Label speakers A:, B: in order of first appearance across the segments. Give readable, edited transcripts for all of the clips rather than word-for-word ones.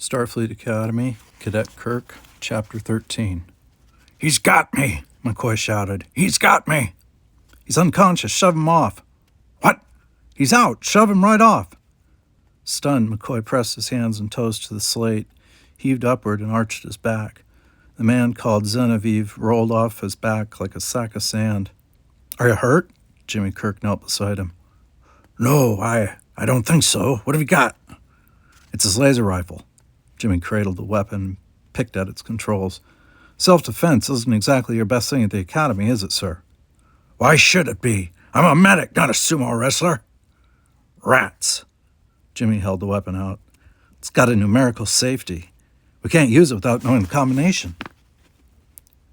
A: Starfleet Academy, Cadet Kirk, Chapter 13. "He's got me!" McCoy shouted. "He's got me!" "He's unconscious. Shove him off." "What?" "He's out. Shove him right off." Stunned, McCoy pressed his hands and toes to the slate, heaved upward, and arched his back. The man called Genevieve rolled off his back like a sack of sand. "Are you hurt?" Jimmy Kirk knelt beside him. "No, I don't think so. What have you got?" "It's his laser rifle." Jimmy cradled the weapon, picked at its controls. "Self-defense isn't exactly your best thing at the academy, is it, sir?" "Why should it be? I'm a medic, not a sumo wrestler." "Rats." Jimmy held the weapon out. "It's got a numerical safety. We can't use it without knowing the combination."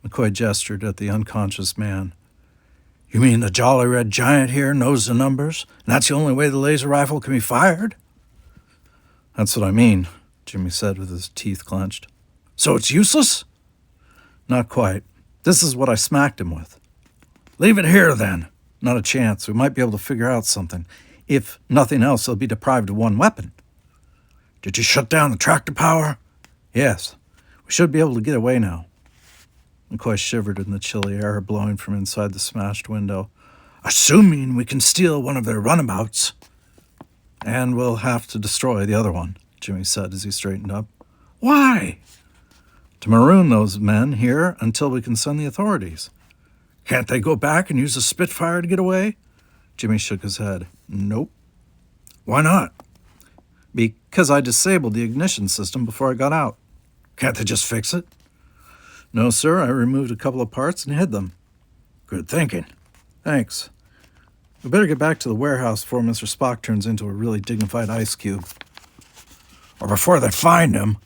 A: McCoy gestured at the unconscious man. "You mean the jolly red giant here knows the numbers, and that's the only way the laser rifle can be fired?" "That's what I mean," Jimmy said with his teeth clenched. "So it's useless?" "Not quite. This is what I smacked him with." "Leave it here, then." "Not a chance. We might be able to figure out something. If nothing else, they'll be deprived of one weapon." "Did you shut down the tractor power?" "Yes. We should be able to get away now." McCoy shivered in the chilly air blowing from inside the smashed window. "Assuming we can steal one of their runabouts." "And we'll have to destroy the other one," Jimmy said as he straightened up. "Why?" "To maroon those men here until we can send the authorities." "Can't they go back and use a Spitfire to get away?" Jimmy shook his head. "Nope." "Why not?" "Because I disabled the ignition system before I got out." "Can't they just fix it?" "No, sir. I removed a couple of parts and hid them." "Good thinking." "Thanks. We better get back to the warehouse before Mr. Spock turns into a really dignified ice cube." "Or before they find him."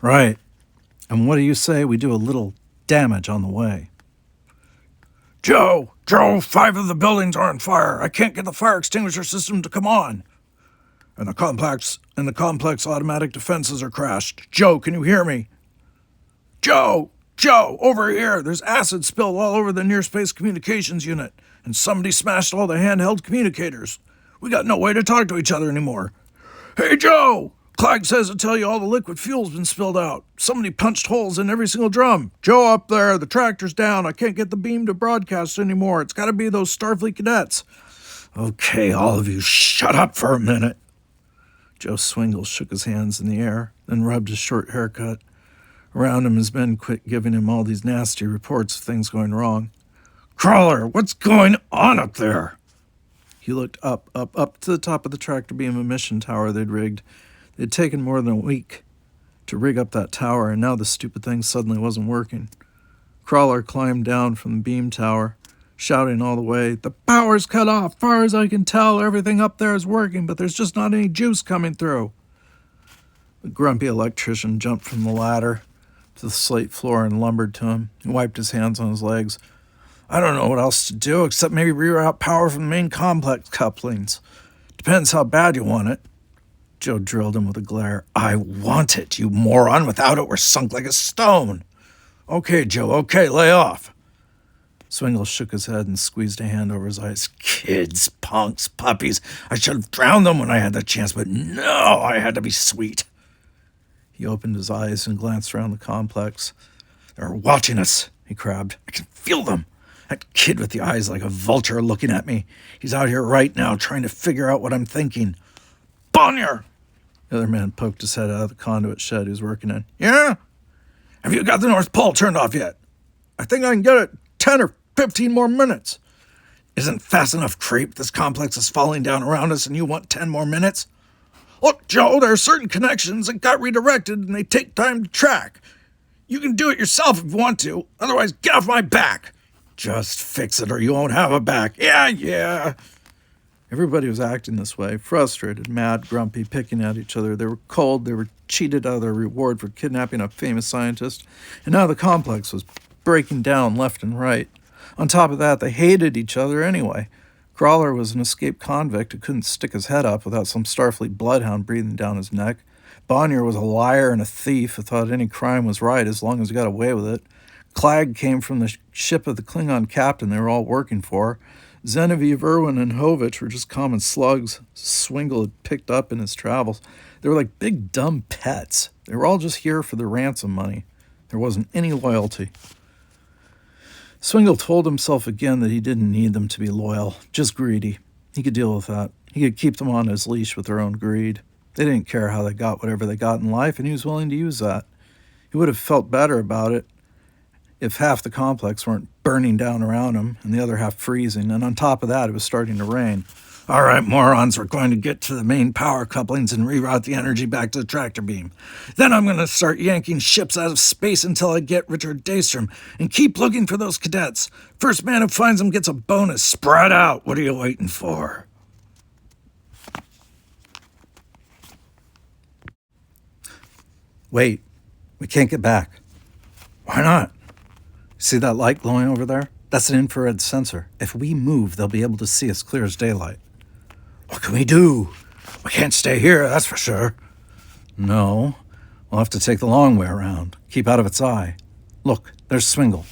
A: "Right. And what do you say we do a little damage on the way?" Joe, 5 of the buildings are on fire. I can't get the fire extinguisher system to come on. And the complex automatic defenses are crashed. Joe, can you hear me? Joe, over here. There's acid spilled all over the near space communications unit, and somebody smashed all the handheld communicators. We got no way to talk to each other anymore. Hey, Joe! Clag says to tell you all the liquid fuel's been spilled out. Somebody punched holes in every single drum. Joe, up there, the tractor's down. I can't get the beam to broadcast anymore. It's got to be those Starfleet cadets. Okay, all of you, shut up for a minute. Joe Swingle shook his hands in the air, then rubbed his short haircut. Around him, his men quit giving him all these nasty reports of things going wrong. Crawler, what's going on up there? He looked up to the top of the tractor beam emission tower they'd rigged. It had taken more than a week to rig up that tower, and now the stupid thing suddenly wasn't working. Crawler climbed down from the beam tower, shouting all the way, "The power's cut off! Far as I can tell, everything up there is working, but there's just not any juice coming through." The grumpy electrician jumped from the ladder to the slate floor and lumbered to him. He wiped his hands on his legs. "I don't know what else to do, except maybe reroute power from the main complex couplings. Depends how bad you want it." Joe drilled him with a glare. "I want it, you moron. Without it, we're sunk like a stone." "Okay, Joe, okay, lay off." Swingle shook his head and squeezed a hand over his eyes. "Kids, punks, puppies. I should have drowned them when I had the chance, but no, I had to be sweet." He opened his eyes and glanced around the complex. "They're watching us," he crabbed. "I can feel them. That kid with the eyes like a vulture looking at me. He's out here right now trying to figure out what I'm thinking. Bonnier!" The other man poked his head out of the conduit shed he was working in. "Yeah? Have you got the North Pole turned off yet?" "I think I can get it 10 or 15 more minutes." "Isn't fast enough, creep. This complex is falling down around us and you want 10 more minutes?" "Look, Joe, there are certain connections that got redirected and they take time to track. You can do it yourself if you want to. Otherwise, get off my back." "Just fix it or you won't have a back." Yeah. Everybody was acting this way, frustrated, mad, grumpy, picking at each other. They were cold, they were cheated out of their reward for kidnapping a famous scientist, and now the complex was breaking down left and right. On top of that, they hated each other anyway. Crawler was an escaped convict who couldn't stick his head up without some Starfleet bloodhound breathing down his neck. Bonnier was a liar and a thief who thought any crime was right as long as he got away with it. Clag came from the ship of the Klingon captain they were all working for. Genevieve, Irwin, and Hovich were just common slugs Swingle had picked up in his travels. They were like big, dumb pets. They were all just here for the ransom money. There wasn't any loyalty. Swingle told himself again that he didn't need them to be loyal, just greedy. He could deal with that. He could keep them on his leash with their own greed. They didn't care how they got whatever they got in life, and he was willing to use that. He would have felt better about it if half the complex weren't burning down around him and the other half freezing, and on top of that, it was starting to rain. All right, morons, we're going to get to the main power couplings and reroute the energy back to the tractor beam. Then I'm going to start yanking ships out of space until I get Richard Daystrom and keep looking for those cadets. First man who finds them gets a bonus. Spread out. What are you waiting for? Wait, we can't get back. Why not? See that light glowing over there? That's an infrared sensor. If we move, they'll be able to see us clear as daylight. What can we do? We can't stay here, that's for sure. No, we'll have to take the long way around. Keep out of its eye. Look, there's Swingle.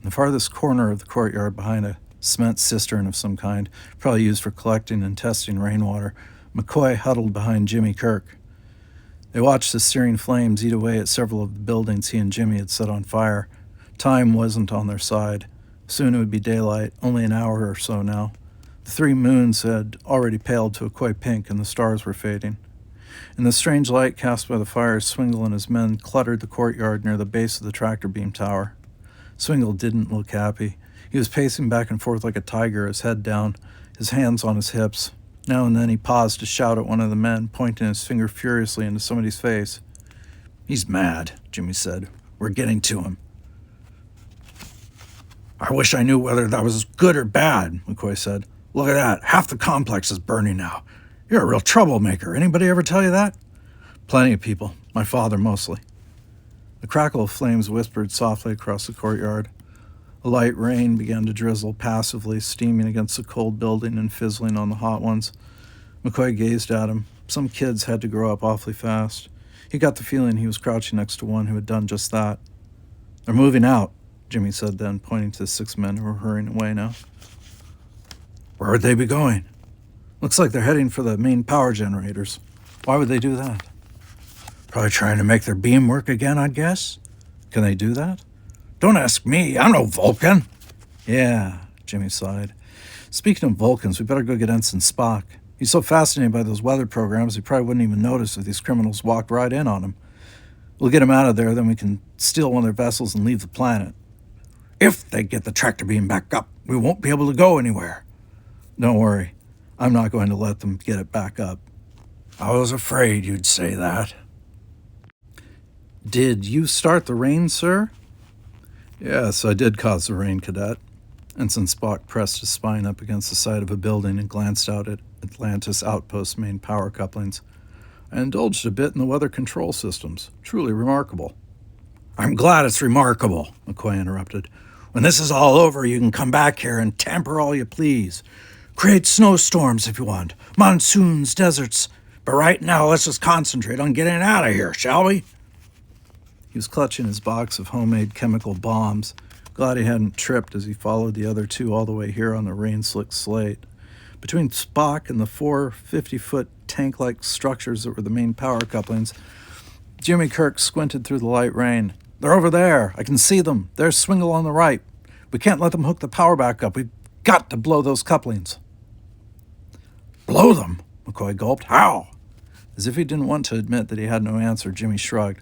A: In the farthest corner of the courtyard, behind a cement cistern of some kind, probably used for collecting and testing rainwater, McCoy huddled behind Jimmy Kirk. They watched the searing flames eat away at several of the buildings he and Jimmy had set on fire. Time wasn't on their side. Soon it would be daylight, only an hour or so now. The 3 moons had already paled to a coy pink, and the stars were fading. In the strange light cast by the fires, Swingle and his men cluttered the courtyard near the base of the tractor beam tower. Swingle didn't look happy. He was pacing back and forth like a tiger, his head down, his hands on his hips. Now and then he paused to shout at one of the men, pointing his finger furiously into somebody's face. He's mad, Jimmy said. We're getting to him. I wish I knew whether that was good or bad, McCoy said. Look at that. Half the complex is burning now. You're a real troublemaker. Anybody ever tell you that? Plenty of people. My father mostly. The crackle of flames whispered softly across the courtyard. A light rain began to drizzle passively, steaming against the cold building and fizzling on the hot ones. McCoy gazed at him. Some kids had to grow up awfully fast. He got the feeling he was crouching next to one who had done just that. They're moving out, Jimmy said then, pointing to the 6 men who were hurrying away now. Where would they be going? Looks like they're heading for the main power generators. Why would they do that? Probably trying to make their beam work again, I'd guess. Can they do that? Don't ask me. I'm no Vulcan. Yeah, Jimmy sighed. Speaking of Vulcans, we better go get Ensign Spock. He's so fascinated by those weather programs, he probably wouldn't even notice if these criminals walked right in on him. We'll get him out of there, then we can steal one of their vessels and leave the planet. If they get the tractor beam back up, we won't be able to go anywhere. Don't worry. I'm not going to let them get it back up. I was afraid you'd say that. Did you start the rain, sir? Yes, I did cause the rain, Cadet. Ensign Spock pressed his spine up against the side of a building and glanced out at Atlantis Outpost's main power couplings. I indulged a bit in the weather control systems. Truly remarkable. I'm glad it's remarkable, McCoy interrupted. When this is all over, you can come back here and tamper all you please. Create snowstorms if you want, monsoons, deserts. But right now, let's just concentrate on getting out of here, shall we? He was clutching his box of homemade chemical bombs, glad he hadn't tripped as he followed the other 2 all the way here on the rain-slick slate. Between Spock and the 4 50-foot tank-like structures that were the main power couplings, Jimmy Kirk squinted through the light rain. They're over there. I can see them. There's Swingle on the right. We can't let them hook the power back up. We've got to blow those couplings. Blow them? McCoy gulped. How? As if he didn't want to admit that he had no answer, Jimmy shrugged.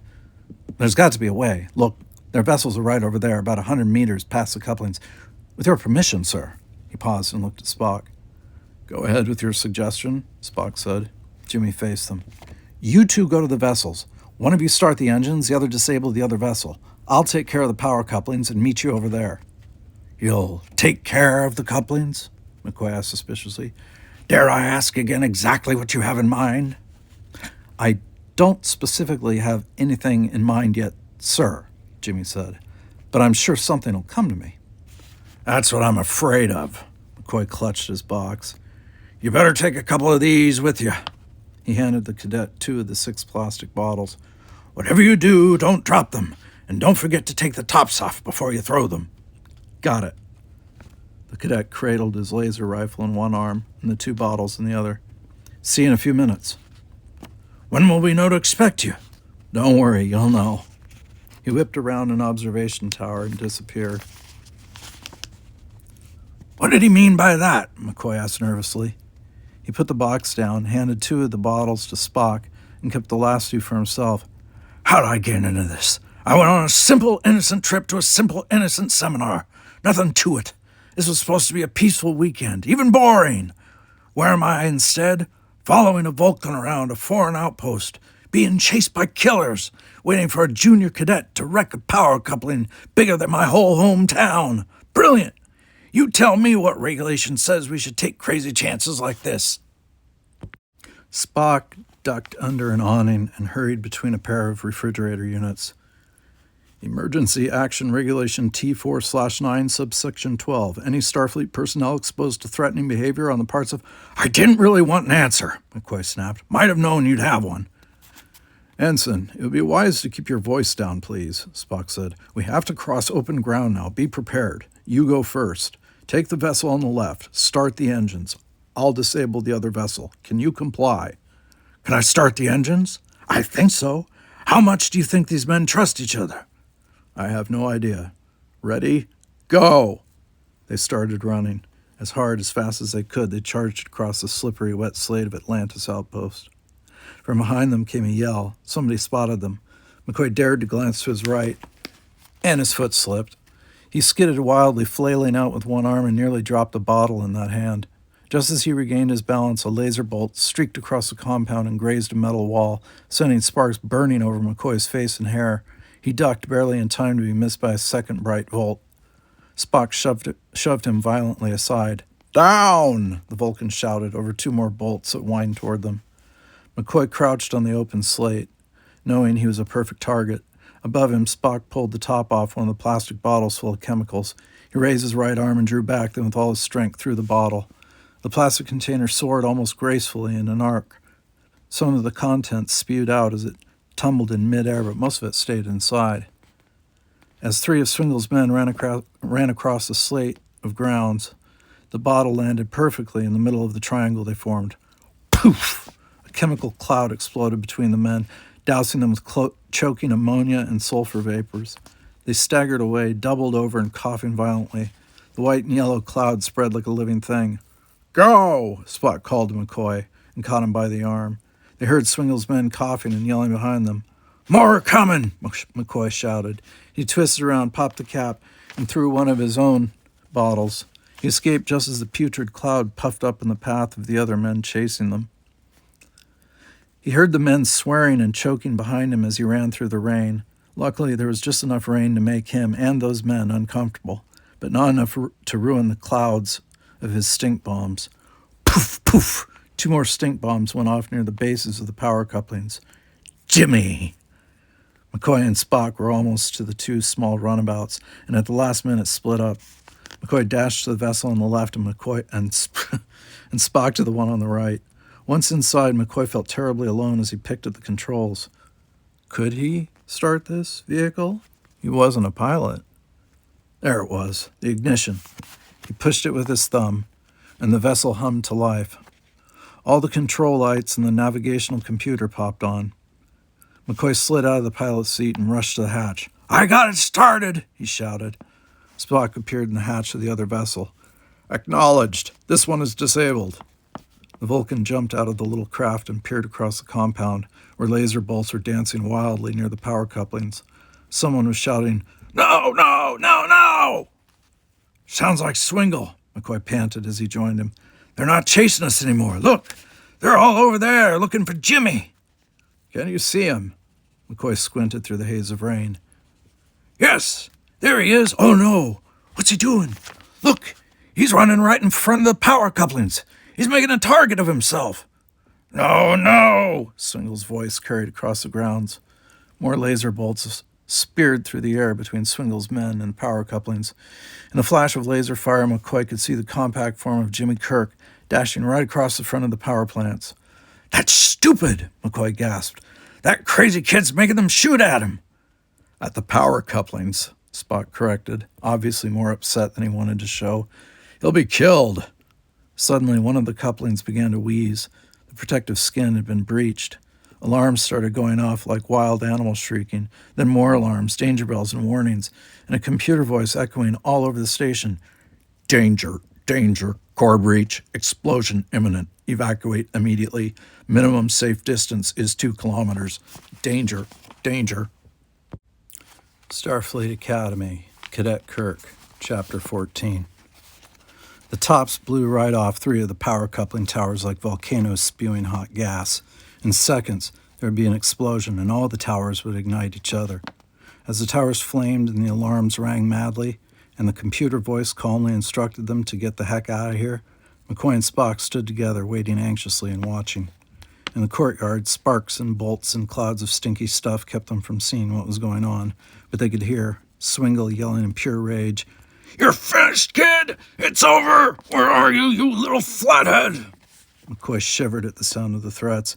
A: There's got to be a way. Look, their vessels are right over there, about 100 meters past the couplings. With your permission, sir. He paused and looked at Spock. Go ahead with your suggestion, Spock said. Jimmy faced them. You 2 go to the vessels. One of you start the engines, the other disable the other vessel. I'll take care of the power couplings and meet you over there. You'll take care of the couplings? McCoy asked suspiciously. Dare I ask again exactly what you have in mind? I don't specifically have anything in mind yet, sir, Jimmy said, but I'm sure something will come to me. That's what I'm afraid of. McCoy clutched his box. You better take a couple of these with you. He handed the cadet 2 of the 6 plastic bottles. Whatever you do, don't drop them, and don't forget to take the tops off before you throw them. Got it. The cadet cradled his laser rifle in one arm and the 2 bottles in the other. See you in a few minutes. When will we know to expect you? Don't worry, you'll know. He whipped around an observation tower and disappeared. What did he mean by that? McCoy asked nervously. He put the box down, handed 2 of the bottles to Spock, and kept the last 2 for himself. How did I get into this? I went on a simple, innocent trip to a simple, innocent seminar. Nothing to it. This was supposed to be a peaceful weekend, even boring. Where am I instead? Following a Vulcan around a foreign outpost, being chased by killers, waiting for a junior cadet to wreck a power coupling bigger than my whole hometown. Brilliant! You tell me what regulation says we should take crazy chances like this. Spock ducked under an awning and hurried between a pair of refrigerator units. Emergency Action Regulation T4/9 subsection 12. Any Starfleet personnel exposed to threatening behavior on the parts of... I didn't really want an answer, McCoy snapped. Might have known you'd have one. Ensign, it would be wise to keep your voice down, please, Spock said. We have to cross open ground now. Be prepared. You go first. Take the vessel on the left. Start the engines. I'll disable the other vessel. Can you comply? Can I start the engines? I think so. How much do you think these men trust each other? I have no idea. Ready? Go! They started running. As hard, as fast as they could, they charged across the slippery, wet slate of Atlantis outpost. From behind them came a yell. Somebody spotted them. McCoy dared to glance to his right, and his foot slipped. He skidded wildly, flailing out with one arm, and nearly dropped a bottle in that hand. Just as he regained his balance, a laser bolt streaked across the compound and grazed a metal wall, sending sparks burning over McCoy's face and hair. He ducked, barely in time to be missed by a second bright bolt. Spock shoved him violently aside. Down! The Vulcan shouted over 2 more bolts that whined toward them. McCoy crouched on the open slate, knowing he was a perfect target. Above him, Spock pulled the top off one of the plastic bottles full of chemicals. He raised his right arm and drew back, then with all his strength threw the bottle. The plastic container soared almost gracefully in an arc. Some of the contents spewed out as it tumbled in midair, but most of it stayed inside. As 3 of Swingle's men ran across the slate of grounds, the bottle landed perfectly in the middle of the triangle they formed. Poof! A chemical cloud exploded between the men, dousing them with choking ammonia and sulfur vapors. They staggered away, doubled over and coughing violently. The white and yellow cloud spread like a living thing. Go! Spock called to McCoy and caught him by the arm. They heard Swingle's men coughing and yelling behind them. More are coming, McCoy shouted. He twisted around, popped the cap, and threw one of his own bottles. He escaped just as the putrid cloud puffed up in the path of the other men chasing them. He heard the men swearing and choking behind him as he ran through the rain. Luckily, there was just enough rain to make him and those men uncomfortable, but not enough to ruin the clouds of his stink bombs. Poof, poof! 2 more stink bombs went off near the bases of the power couplings. Jimmy! McCoy and Spock were almost to the 2 small runabouts, and at the last minute split up. McCoy dashed to the vessel on the left, and Spock to the one on the right. Once inside, McCoy felt terribly alone as he picked at the controls. Could he start this vehicle? He wasn't a pilot. There it was, the ignition. He pushed it with his thumb, and the vessel hummed to life. All the control lights and the navigational computer popped on. McCoy slid out of the pilot's seat and rushed to the hatch. I got it started, he shouted. Spock appeared in the hatch of the other vessel. Acknowledged. This one is disabled. The Vulcan jumped out of the little craft and peered across the compound, where laser bolts were dancing wildly near the power couplings. Someone was shouting, No, no, no, no! Sounds like Swingle, McCoy panted as he joined him. They're not chasing us anymore. Look, they're all over there looking for Jimmy. Can you see him? McCoy squinted through the haze of rain. Yes, there he is. Oh, no. What's he doing? Look, he's running right in front of the power couplings. He's making a target of himself. No, no, Swingle's voice carried across the grounds. More laser bolts speared through the air between Swingle's men and power couplings. In a flash of laser fire, McCoy could see the compact form of Jimmy Kirk dashing right across the front of the power plants. That's stupid, McCoy gasped. That crazy kid's making them shoot at him. At the power couplings, Spock corrected, obviously more upset than he wanted to show. He'll be killed. Suddenly, one of the couplings began to wheeze. The protective skin had been breached. Alarms started going off like wild animals shrieking, then more alarms, danger bells, and warnings, and a computer voice echoing all over the station. Danger, danger, core breach, explosion imminent, evacuate immediately, minimum safe distance is 2 kilometers. Danger, danger. Starfleet Academy, Cadet Kirk, Chapter 14. The tops blew right off 3 of the power coupling towers like volcanoes spewing hot gas. In seconds, there would be an explosion and all the towers would ignite each other. As the towers flamed and the alarms rang madly, and the computer voice calmly instructed them to get the heck out of here, McCoy and Spock stood together, waiting anxiously and watching. In the courtyard, sparks and bolts and clouds of stinky stuff kept them from seeing what was going on, but they could hear Swingle yelling in pure rage, "You're finished, kid! It's over! Where are you, you little flathead?" McCoy shivered at the sound of the threats.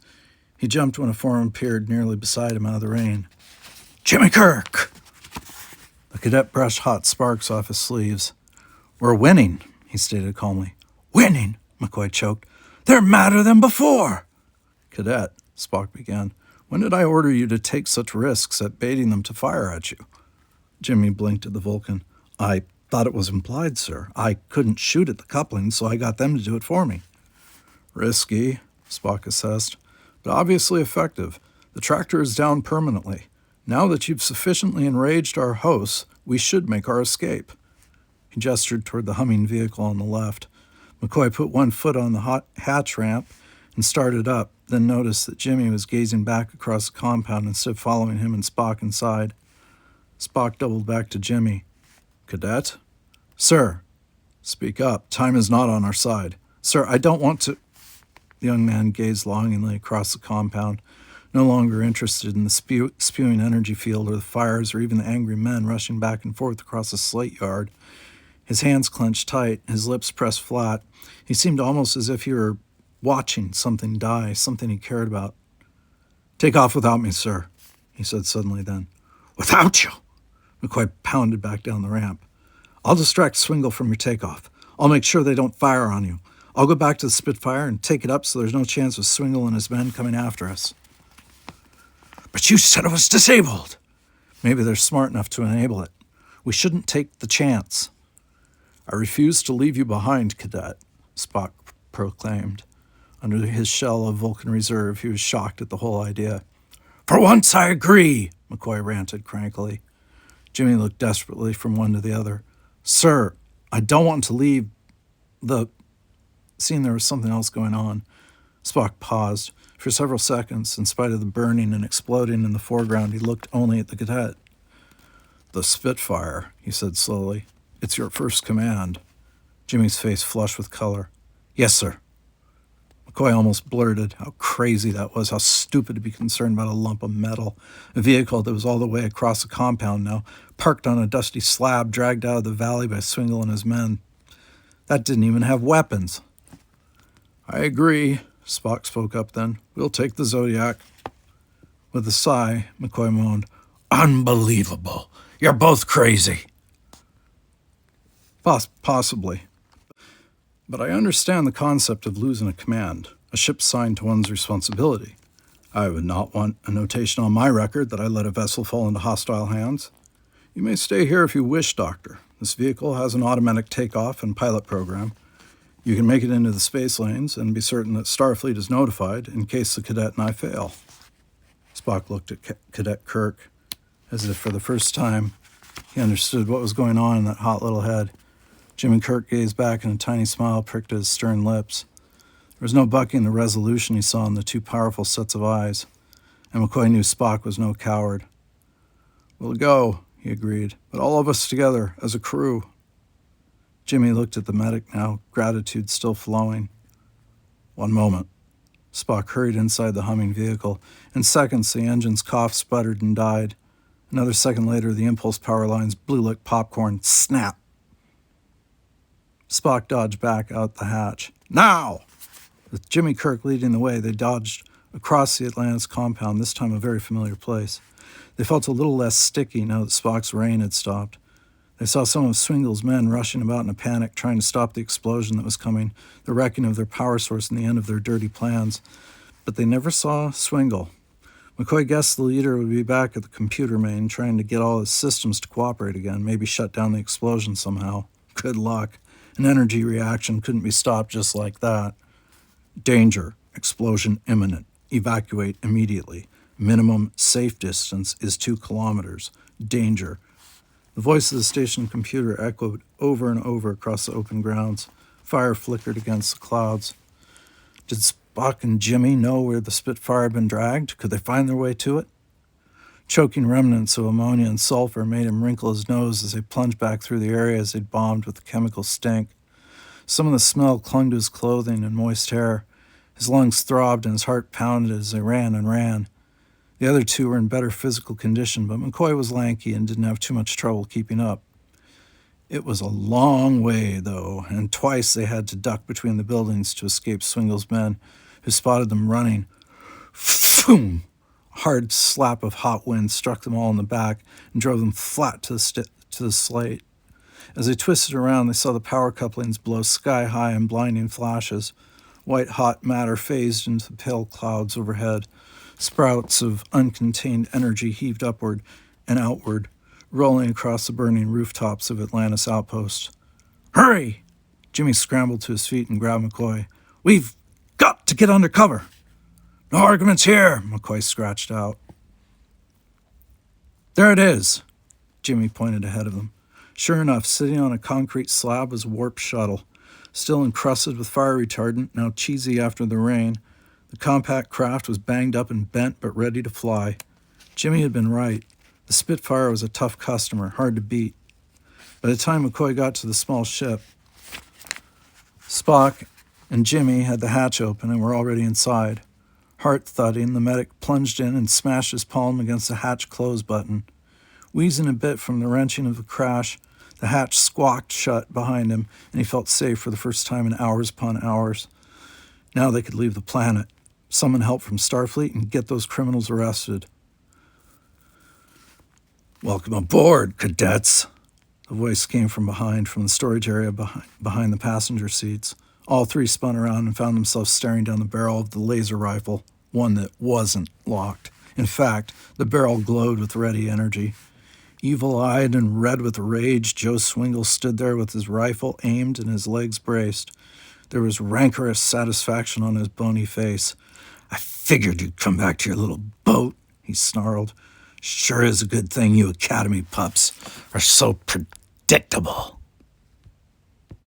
A: He jumped when a form appeared nearly beside him out of the rain. "Jimmy Kirk!" The cadet brushed hot sparks off his sleeves. "We're winning," he stated calmly. "Winning?" McCoy choked. "They're madder than before." "Cadet," Spock began, "when did I order you to take such risks at baiting them to fire at you?" Jimmy blinked at the Vulcan. "I thought it was implied, sir. I couldn't shoot at the coupling, so I got them to do it for me." "Risky," Spock assessed, "but obviously effective. The tractor is down permanently. Now that you've sufficiently enraged our hosts, we should make our escape." He gestured toward the humming vehicle on the left. McCoy put one foot on the hot hatch ramp and started up, then noticed that Jimmy was gazing back across the compound instead of following him and Spock inside. Spock doubled back to Jimmy. "Cadet?" "Sir." "Speak up. Time is not on our side." "Sir, I don't want to—" The young man gazed longingly across the compound, no longer interested in the spewing energy field or the fires or even the angry men rushing back and forth across the slate yard. His hands clenched tight, his lips pressed flat. He seemed almost as if he were watching something die, something he cared about. "Take off without me, sir," he said suddenly then. "Without you?" McCoy pounded back down the ramp. "I'll distract Swingle from your takeoff. I'll make sure they don't fire on you. I'll go back to the Spitfire and take it up so there's no chance of Swingle and his men coming after us." "But you said it was disabled." "Maybe they're smart enough to enable it. We shouldn't take the chance." "I refuse to leave you behind, Cadet," Spock proclaimed. Under his shell of Vulcan reserve, he was shocked at the whole idea. "For once I agree," McCoy ranted crankily. Jimmy looked desperately from one to the other. "Sir, I don't want to leave the—" Seeing there was something else going on, Spock paused. For several seconds, in spite of the burning and exploding in the foreground, he looked only at the cadet. "The Spitfire," he said slowly. "It's your first command." Jimmy's face flushed with color. "Yes, sir." McCoy almost blurted how crazy that was, how stupid to be concerned about a lump of metal, a vehicle that was all the way across the compound now, parked on a dusty slab dragged out of the valley by Swingle and his men. That didn't even have weapons. "I agree," Spock spoke up then. "We'll take the Zodiac." With a sigh, McCoy moaned, "Unbelievable. You're both crazy." Possibly. But I understand the concept of losing a command, a ship signed to one's responsibility. I would not want a notation on my record that I let a vessel fall into hostile hands. You may stay here if you wish, Doctor. This vehicle has an automatic takeoff and pilot program. You can make it into the space lanes and be certain that Starfleet is notified in case the cadet and I fail. Spock looked at Cadet Kirk as if for the first time he understood what was going on in that hot little head. Jimmy Kirk gazed back and a tiny smile pricked at his stern lips. There was no bucking the resolution he saw in the 2 powerful sets of eyes, and McCoy knew Spock was no coward. "We'll go," he agreed, "but all of us together, as a crew." Jimmy looked at the medic now, gratitude still flowing. "One moment." Spock hurried inside the humming vehicle. In seconds, the engine's cough sputtered and died. Another second later, the impulse power lines blew like popcorn. Snap! Spock dodged back out the hatch. "Now!" With Jimmy Kirk leading the way, they dodged across the Atlantis compound, this time a very familiar place. They felt a little less sticky now that Spock's rain had stopped. They saw some of Swingle's men rushing about in a panic, trying to stop the explosion that was coming, the wrecking of their power source and the end of their dirty plans. But they never saw Swingle.
B: McCoy guessed the leader would be back at the computer main, trying to get all his systems to cooperate again, maybe shut down the explosion somehow. Good luck. An energy reaction couldn't be stopped just like that. Danger. Explosion imminent. Evacuate immediately. Minimum safe distance is 2 kilometers. Danger. The voice of the station computer echoed over and over across the open grounds. Fire flickered against the clouds. Did Spock and Jimmy know where the Spitfire had been dragged? Could they find their way to it? Choking remnants of ammonia and sulfur made him wrinkle his nose as they plunged back through the areas they'd bombed with the chemical stink. Some of the smell clung to his clothing and moist hair. His lungs throbbed and his heart pounded as they ran and ran. The other two were in better physical condition, but McCoy was lanky and didn't have too much trouble keeping up. It was a long way, though, and twice they had to duck between the buildings to escape Swingle's men, who spotted them running. Phoom! A hard slap of hot wind struck them all in the back and drove them flat to the slate. As they twisted around, they saw the power couplings blow sky high in blinding flashes. White hot matter phased into the pale clouds overhead. Sprouts of uncontained energy heaved upward and outward, rolling across the burning rooftops of Atlantis Outpost. Hurry! Jimmy scrambled to his feet and grabbed McCoy. We've got to get under cover. No arguments here, McCoy scratched out. There it is, Jimmy pointed ahead of them. Sure enough, sitting on a concrete slab was a warp shuttle, still encrusted with fire retardant, now cheesy after the rain. The compact craft was banged up and bent, but ready to fly. Jimmy had been right. The Spitfire was a tough customer, hard to beat. By the time McCoy got to the small ship, Spock and Jimmy had the hatch open and were already inside. Heart thudding, the medic plunged in and smashed his palm against the hatch close button. Wheezing a bit from the wrenching of the crash, the hatch squawked shut behind him, and he felt safe for the first time in hours upon hours. Now they could leave the planet, summon help from Starfleet, and get those criminals arrested. Welcome aboard, cadets. The voice came from the storage area behind the passenger seats. All three spun around and found themselves staring down the barrel of the laser rifle, one that wasn't locked. In fact, the barrel glowed with ready energy. Evil-eyed and red with rage, Joe Swingle stood there with his rifle aimed and his legs braced. There was rancorous satisfaction on his bony face. I figured you'd come back to your little boat, he snarled. Sure is a good thing you Academy pups are so predictable.